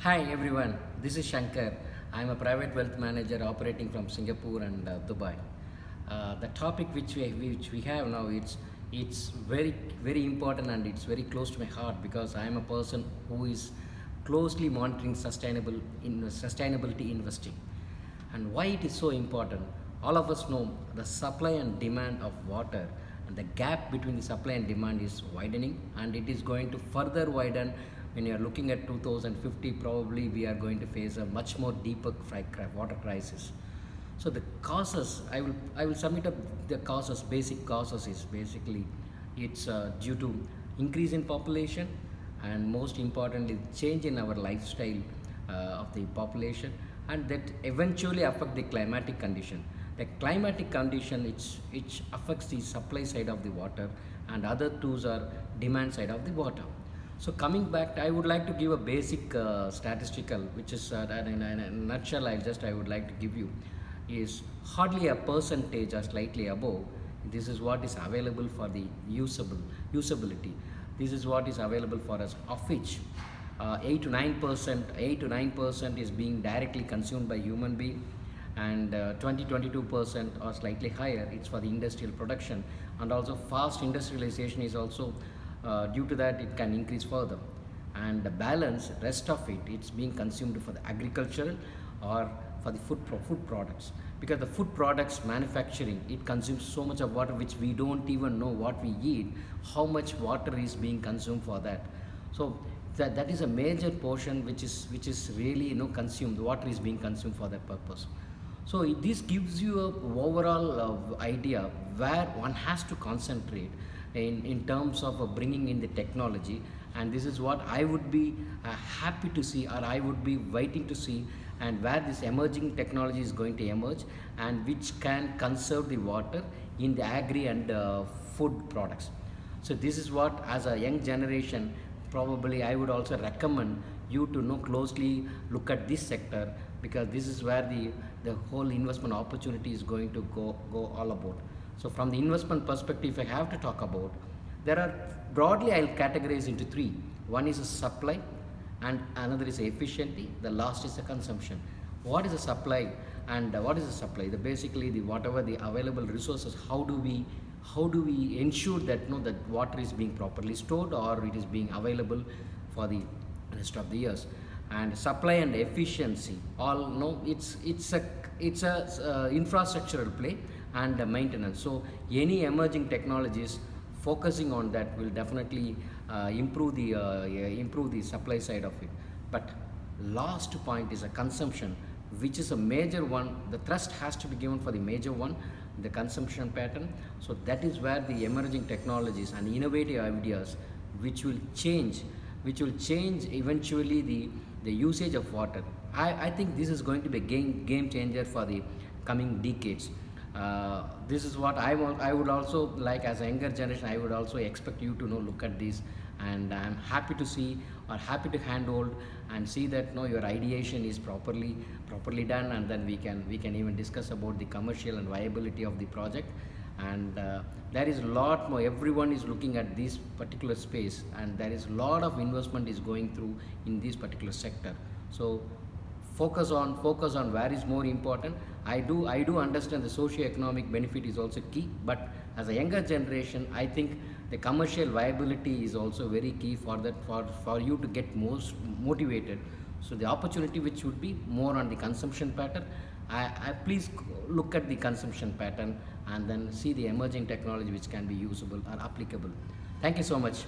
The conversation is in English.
Hi everyone, this is Shankar. I'm a private wealth manager operating from Singapore and Dubai. The topic which we have now it's very important and it's very close to my heart because I am a person who is closely monitoring sustainability investing. And why it is so important? All of us know the supply and demand of water, and the gap between the supply and demand is widening, and it is going to further widen. When you are looking at 2050, probably we are going to face a much more deeper water crisis. So the causes, I will submit up the causes. Basic causes is basically it's due to increase in population, and most importantly change in our lifestyle of the population, and that eventually affect the climatic condition. The climatic condition it affects the supply side of the water, and other tools are demand side of the water. So coming back, I would like to give a basic statistical, which is in a nutshell. I would like to give you is hardly a percentage or slightly above. This is what is available for the usability. This is what is available for us, of which 8 to 9% is being directly consumed by human being, and 20-22% or slightly higher it's for the industrial production, and also fast industrialization is also due to that it can increase further, and the balance rest of it's being consumed for the agricultural or for the food products, because the food products manufacturing it consumes so much of water which we don't even know what we eat, how much water is being consumed for that. So that is a major portion which is really consumed. The water is being consumed for that purpose. So this gives you a overall idea where one has to concentrate in terms of bringing in the technology, and this is what I would be happy to see, or I would be waiting to see, and where this emerging technology is going to emerge, and which can conserve the water in the agri and food products. So this is what, as a young generation, probably I would also recommend you to closely look at this sector, because this is where the whole investment opportunity is going to go all about. So from the investment perspective, if I have to talk about, there are broadly I'll categorize into three. One is a supply, and another is efficiency. The last is the consumption. What is the supply, and what is the supply? Basically the whatever the available resources. How do we ensure that that water is being properly stored, or it is being available for the rest of the years? And supply and efficiency, all know it's a infrastructural play and maintenance. So any emerging technologies focusing on that will definitely improve the supply side of it. But last point is a consumption, which is a major one. The thrust has to be given for the major one, the consumption pattern. So that is where the emerging technologies and innovative ideas which will change eventually the usage of water. I think this is going to be a game changer for the coming decades. This is what I would also like, as a younger generation, I would also expect you to look at this, and I'm happy to see, or happy to handhold and see that your ideation is properly done, and then we can even discuss about the commercial and viability of the project. And there is a lot more. Everyone is looking at this particular space, and there is a lot of investment is going through in this particular sector. So focus on where is more important. I do understand the socio-economic benefit is also key, but as a younger generation, I think the commercial viability is also very key for that, for you to get most motivated. So the opportunity which would be more on the consumption pattern, I please look at the consumption pattern, and then see the emerging technology which can be usable or applicable. Thank you so much.